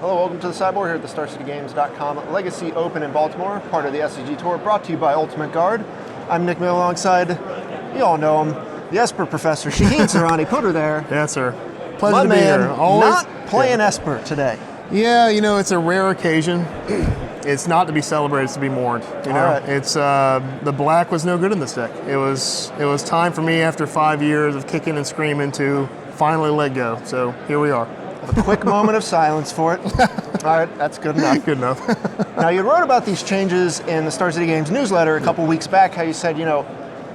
Hello, welcome to the Sideboard here at the StarCityGames.com Legacy Open in Baltimore, part of the SCG Tour, brought to you by Ultimate Guard. I'm Nick Mill alongside, you all know him, the Esper Professor, Shaheen Soorani. Put her there. Yes, sir. Pleasure My to be man, here. Always, not playing Esper today. Yeah, you know, it's a rare occasion. It's not to be celebrated, it's to be mourned. You know, right. it's the black was no good in this deck. It was time for me after 5 years of kicking and screaming to finally let go. So here we are. A quick moment of silence for it. All right, that's good enough. Good enough. Now, you wrote about these changes in the Star City Games newsletter a couple weeks back, how you said, you know,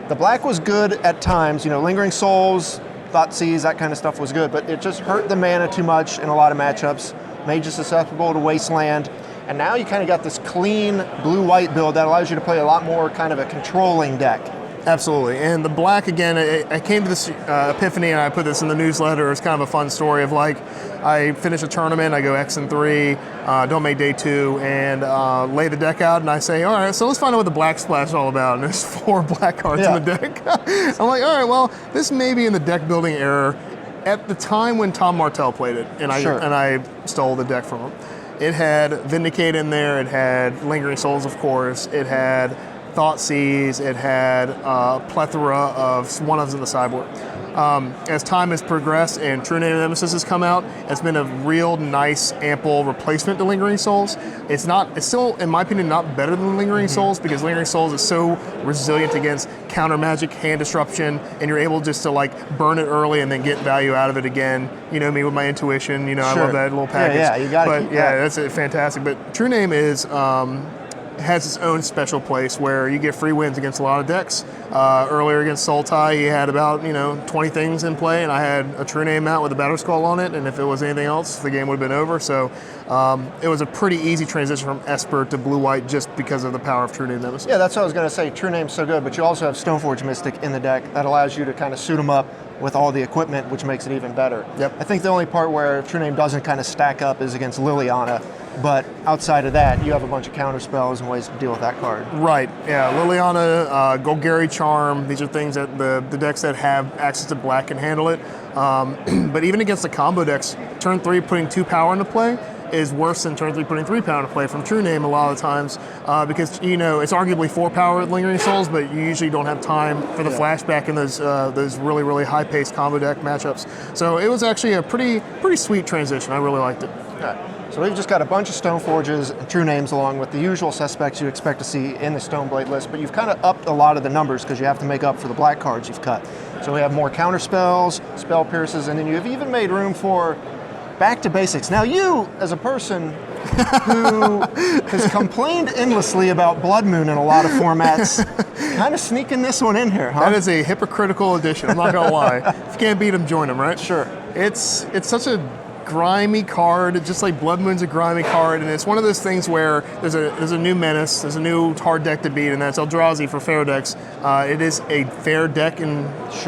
the black was good at times, you know, Lingering Souls, Thoughtseize, that kind of stuff was good, but it just hurt the mana too much in a lot of matchups, made you susceptible to Wasteland, and now you kind of got this clean blue-white build that allows you to play a lot more kind of a controlling deck. Absolutely, and the black, again, I came to this epiphany, and I put this in the newsletter. It's kind of a fun story of like, I finish a tournament, I go X3, don't make day 2, and lay the deck out, and I say, all right, so let's find out what the black splash is all about, and there's 4 black cards in the deck. I'm like, all right, well, this may be in the deck building era. At the time when Tom Martell played it, and I stole the deck from him. It had Vindicate in there, it had Lingering Souls, of course, it had Thoughtseize, it had a plethora of one-ofs in the sideboard. As time has progressed and True Name Nemesis has come out, it's been a real nice, ample replacement to Lingering Souls. It's still, in my opinion, not better than Lingering Souls, because Lingering Souls is so resilient against counter magic, hand disruption, and you're able just to like burn it early and then get value out of it again. You know me with my intuition, you know, I love that little package. Yeah, you got it. Yeah, that's fantastic. But True Name is has its own special place where you get free wins against a lot of decks. Earlier against Sultai, he had about 20 things in play, and I had a True Name out with a Battle Skull on it, and if it was anything else, the game would have been over. So it was a pretty easy transition from Esper to blue-white just because of the power of True Name Nemesis. Yeah, that's what I was going to say. True Name's so good, but you also have Stoneforge Mystic in the deck that allows you to kind of suit them up with all the equipment, which makes it even better. Yep. I think the only part where True Name doesn't kind of stack up is against Liliana, but outside of that, you have a bunch of counter spells and ways to deal with that card. Right, yeah, Liliana, Golgari Charm, these are things that the decks that have access to black can handle it. But even against the combo decks, turn 3 putting 2 power into play is worse than turn 3 putting 3 power into play from True Name a lot of the times, because it's arguably 4 power with Lingering Souls, but you usually don't have time for the flashback in those really, really high-paced combo deck matchups. So it was actually a pretty sweet transition. I really liked it. Okay. So we've just got a bunch of Stoneforges and True Names along with the usual suspects you expect to see in the Stoneblade list, but you've kind of upped a lot of the numbers because you have to make up for the black cards you've cut. So we have more counter spells, spell pierces, and then you've even made room for back to basics. Now you, as a person who has complained endlessly about Blood Moon in a lot of formats, kind of sneaking this one in here, huh? That is a hypocritical addition, I'm not gonna lie. If you can't beat them, join them, right? Sure. It's such a grimy card, just like Blood Moon's a grimy card, and it's one of those things where there's a new menace, there's a new hard deck to beat, and that's Eldrazi for fair decks. It is a fair deck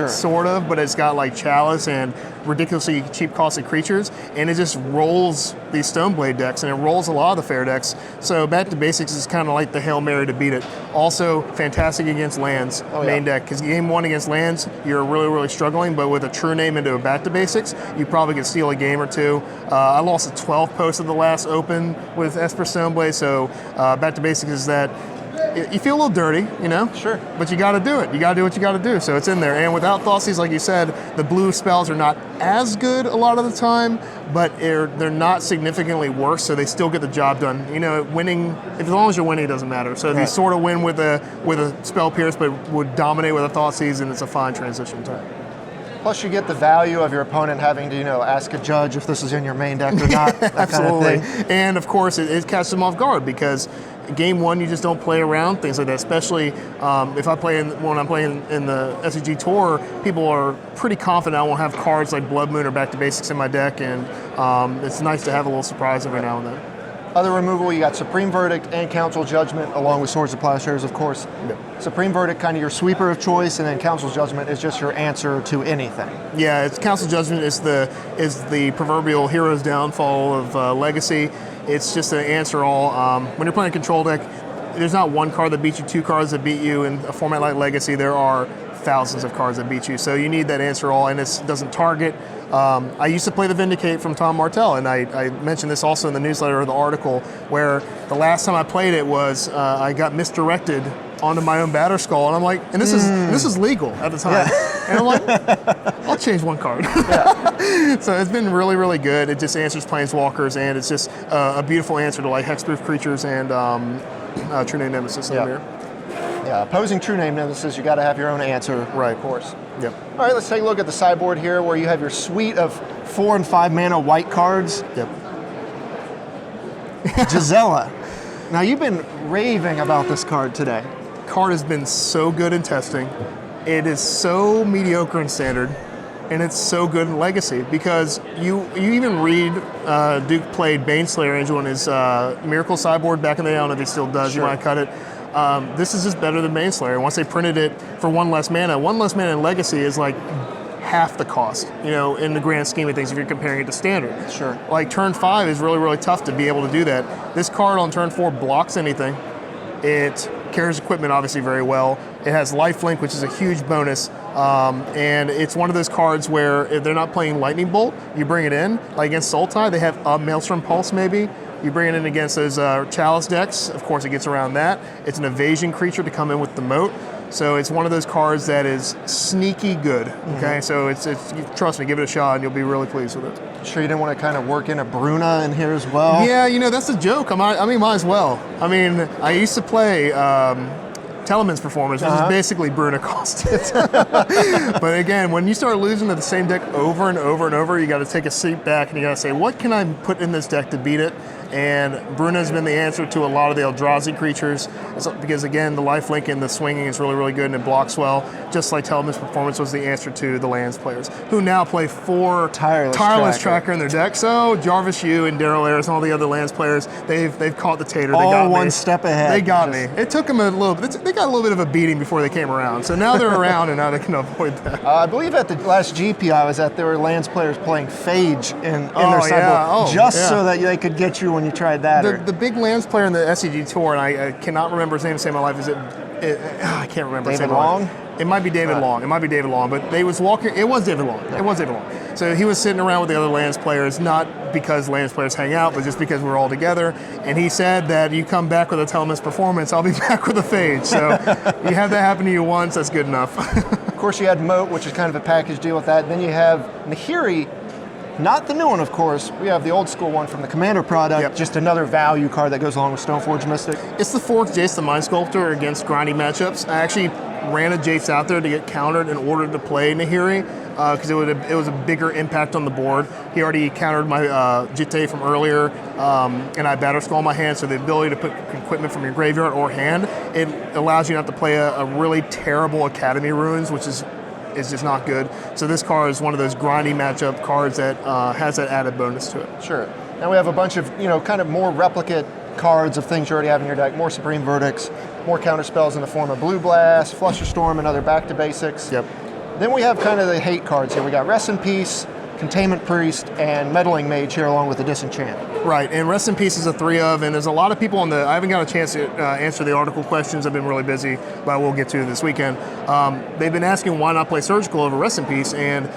sort of, but it's got like Chalice and ridiculously cheap costly creatures, and it just rolls these Stoneblade decks, and it rolls a lot of the fair decks. So back to basics is kind of like the Hail Mary to beat it. Also fantastic against lands, main deck, because game 1 against lands, you're really, really struggling, but with a True Name into a back to basics, you probably can steal a game or two. I lost a 12 post of the last Open with Esper Stoneblade, so back to basics is that you feel a little dirty, Sure. But you got to do it. You got to do what you got to do. So it's in there. And without Thoughtseize, like you said, the blue spells are not as good a lot of the time, but they're not significantly worse, so they still get the job done. Winning, as long as you're winning, it doesn't matter. So if you sort of win with a spell pierce, but would dominate with a Thoughtseize, and it's a fine transition time. Plus, you get the value of your opponent having to, ask a judge if this is in your main deck or not. That Absolutely. Kind of thing. And of course, it catches them off guard because game 1, you just don't play around things like that. Especially when I'm playing in the SCG Tour, people are pretty confident I won't have cards like Blood Moon or Back to Basics in my deck, and it's nice to have a little surprise every now and then. Other removal, you got Supreme Verdict and Council Judgment, along with Swords of Plowshares, of course. Yep. Supreme Verdict, kind of your sweeper of choice, and then Council Judgment is just your answer to anything. Yeah, Council Judgment is the proverbial hero's downfall of Legacy. It's just an answer all. When you're playing a control deck, there's not one card that beats you, 2 cards that beat you. In a format like Legacy, there are thousands of cards that beat you. So you need that answer all, and it doesn't target. I used to play the Vindicate from Tom Martell, and I mentioned this also in the newsletter or the article, where the last time I played it was I got misdirected onto my own batter skull, and I'm like, and this is legal at the time, and I'm like, I'll change one card. So it's been really, really good. It just answers planeswalkers, and it's just a beautiful answer to like hexproof creatures and True Name Nemesis in the mirror. Yeah, opposing True Name Nemesis, you got to have your own answer, right? Of course. Yep. All right, let's take a look at the sideboard here, where you have your suite of 4 and 5 mana white cards. Yep. Gisela. Now you've been raving about this card today. Card has been so good in testing. It is so mediocre in standard, and it's so good in legacy, because you even read Duke played Baneslayer Angel in his Miracle sideboard back in the day. I don't know if he still does. Sure. You might cut it. This is just better than Baneslayer. Once they printed it for 1 less mana in legacy is like half the cost, in the grand scheme of things if you're comparing it to standard. Sure. Like turn 5 is really, really tough to be able to do that. This card on turn 4 blocks anything. It carries equipment obviously very well. It has lifelink, which is a huge bonus. And it's one of those cards where if they're not playing Lightning Bolt, you bring it in. Like against Sultai, they have a Maelstrom Pulse maybe. You bring it in against those Chalice decks. Of course, it gets around that. It's an evasion creature to come in with the moat. So it's one of those cards that is sneaky good. Okay, so it's trust me, give it a shot, and you'll be really pleased with it. Sure, you didn't want to kind of work in a Bruna in here as well? Yeah, that's a joke. I mean, might as well. I mean, I used to play Teleman's Performance, which is basically Bruna costed. But again, when you start losing to the same deck over and over and over, you got to take a seat back and you got to say, what can I put in this deck to beat it? And Bruna's been the answer to a lot of the Eldrazi creatures, because again, the lifelink and the swinging is really, really good, and it blocks well, just like Teleman's Performance was the answer to the lands players, who now play 4 Tireless Tracker in their deck. So Jarvis Yu and Daryl Ayers and all the other lands players, they've caught the tater. They got one step ahead. They got me. It took them a little bit. They got a little bit of a beating before they came around. So now they're around, and now they can avoid that. I believe at the last GP I was at, there were lands players playing Phage in their sideboard, so that they could get you when you tried that. The big lands player in the SCG Tour, and I cannot remember his name to save my life. Is it I can't remember. David Long? It might be David Long. It might be David Long, but they was walking. It was David Long. It was David Long. So he was sitting around with the other lands players, not because lands players hang out, but just because we're all together. And he said that you come back with a Teleman's Performance, I'll be back with a Phage. So you have that happen to you once, that's good enough. Of course, you had Moat, which is kind of a package deal with that. Then you have Nahiri. Not the new one, of course. We have the old school one from the Commander product, just another value card that goes along with Stoneforge Mystic. It's the fourth Jace the Mind Sculptor against grindy matchups. I actually ran a Jace out there to get countered in order to play Nahiri, because it was a bigger impact on the board. He already countered my Jitte from earlier, and I Batter Skull in my hand, so the ability to put equipment from your graveyard or hand, it allows you not to play a really terrible Academy Ruins, which is just not good. So this card is one of those grindy matchup cards that has that added bonus to it. Sure. Now we have a bunch of, kind of more replicate cards of things you already have in your deck, more Supreme Verdicts, more counter spells in the form of Blue Blast, Flusterstorm, and other back to basics. Yep. Then we have kind of the hate cards here. We got Rest in Peace, Containment Priest, and Meddling Mage here along with the Disenchant. Right, and Rest in Peace is a 3 of, and there's a lot of people on I haven't got a chance to answer the article questions. I've been really busy, but we'll get to this weekend. They've been asking why not play Surgical over Rest in Peace, and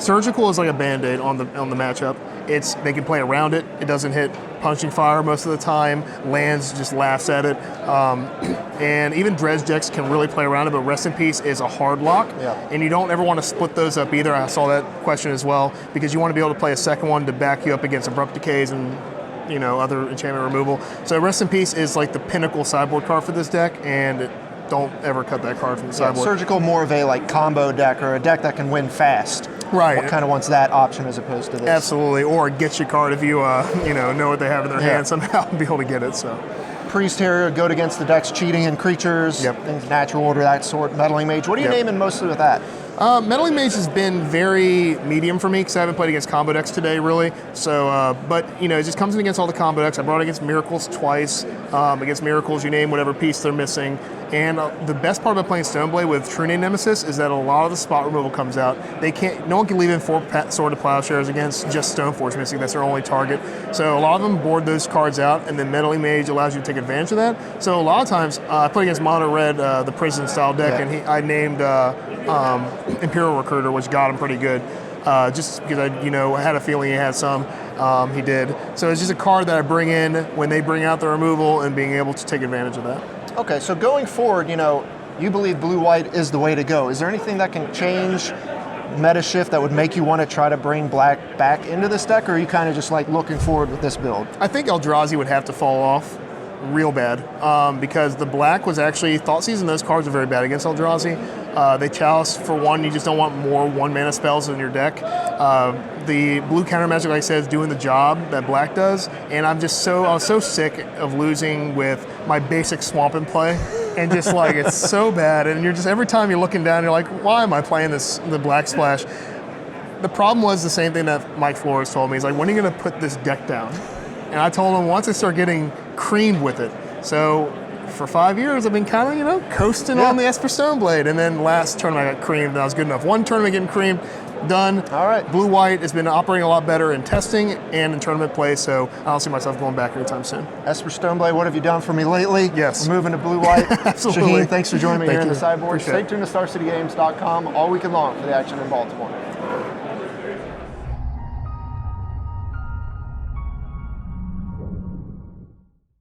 Surgical is like a Band-Aid on the matchup. They can play around it. It doesn't hit Punching Fire most of the time. Lands just laughs at it. And even Dredge decks can really play around it, but Rest in Peace is a hard lock. Yeah. And you don't ever want to split those up either. I saw that question as well, because you want to be able to play a second one to back you up against Abrupt Decays and other enchantment removal. So Rest in Peace is like the pinnacle sideboard card for this deck, and don't ever cut that card from the sideboard. Surgical more of a combo deck, or a deck that can win fast. Right. What kind of wants that option as opposed to this? Absolutely. Or get your card if you know what they have in their hand somehow and be able to get it. So Priest here, go against the deck's cheating and creatures, things natural order, that sort. Meddling Mage. What are you naming mostly with that? Meddling Mage has been very medium for me because I haven't played against combo decks today, really. So, but it just comes in against all the combo decks. I brought it against Miracles twice. Against Miracles, you name whatever piece they're missing, And the best part about playing Stoneblade with True Name Nemesis is that a lot of the spot removal comes out. No one can leave in 4 Sword of Plowshares against just Stoneforge missing. That's their only target. So a lot of them board those cards out, and then Meddling Mage allows you to take advantage of that. So a lot of times, I played against Mono Red, the Prison style deck, and I named Imperial Recruiter, which got him pretty good. Just because I had a feeling he had some. He did. So it's just a card that I bring in when they bring out the removal and being able to take advantage of that. Okay, so going forward, you believe blue-white is the way to go. Is there anything that can change meta shift that would make you want to try to bring black back into this deck, or are you kind of just like looking forward with this build? I think Eldrazi would have to fall off real bad because the black was actually, Thought Season, those cards are very bad against Eldrazi. They Chalice, for one, you just don't want more 1-mana spells in your deck. The blue counter magic, like I said, is doing the job that black does, and I was so sick of losing with my basic swamp in play, and just like, it's so bad, and you're just, every time you're looking down, you're like, why am I playing the black splash? The problem was the same thing that Mike Flores told me. He's like, when are you gonna put this deck down? And I told him, once I start getting creamed with it. So for 5 years, I've been kind of, coasting on the Esper Stoneblade. And then last tournament, I got creamed, and I was good enough. One tournament getting creamed, done. All right. Blue-white has been operating a lot better in testing and in tournament play, so I don't see myself going back anytime soon. Esper Stoneblade, what have you done for me lately? Yes. We're moving to blue-white. Absolutely. Shaheen, thanks for joining me here in the sideboard. Appreciate it. Stay tuned to StarCityGames.com all weekend long for the action in Baltimore.